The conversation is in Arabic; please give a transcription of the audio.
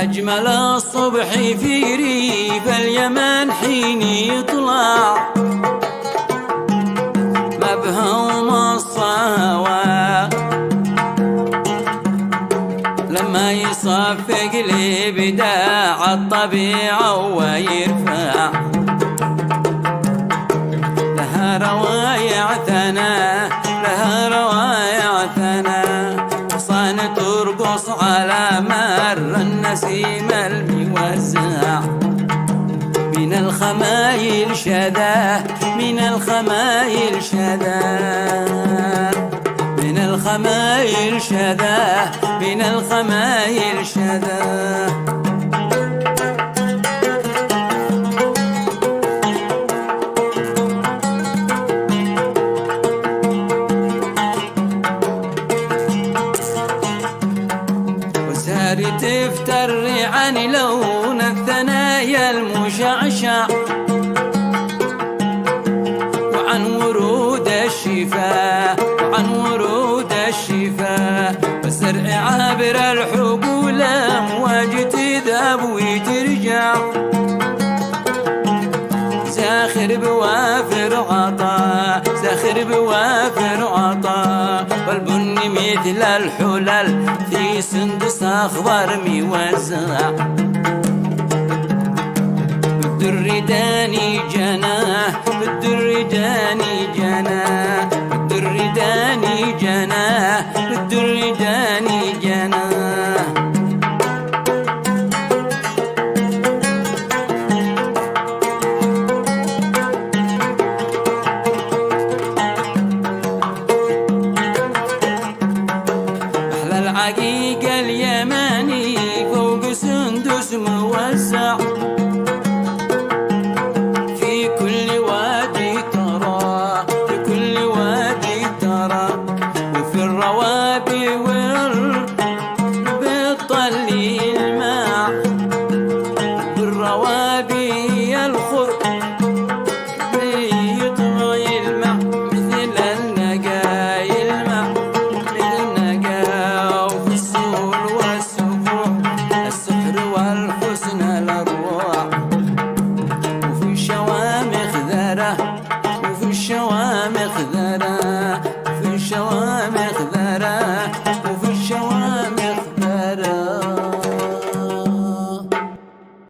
أجمل الصبح في ريف اليمن حين يطلع مبهم الصهوى لما يصفق لبداع الطبيعة ويرفع لها روايع ثنا لها روايع ثنا حصان ترقص على مر النسيم الموزع من الخمايل شذا من الخمايل شذا من الخمايل شذا من الخمايل شذا تفتر عن لون الثنايا المشعشع وعن ورود الشفاء وعن ورود الشفاء والزرع عابر الحقول أمواج تذهب وترجع زاخر بوافر عطاء زاخر بوافر عطاء والبن مثل الحلل في سندس أخضر موزع بالدر داني جناه بالدر داني جناه بالدر داني جناه بالدر داني جناه العقيق اليماني فوق سندس موزع في كل وادي ترى في كل وادي ترى وفي الروابي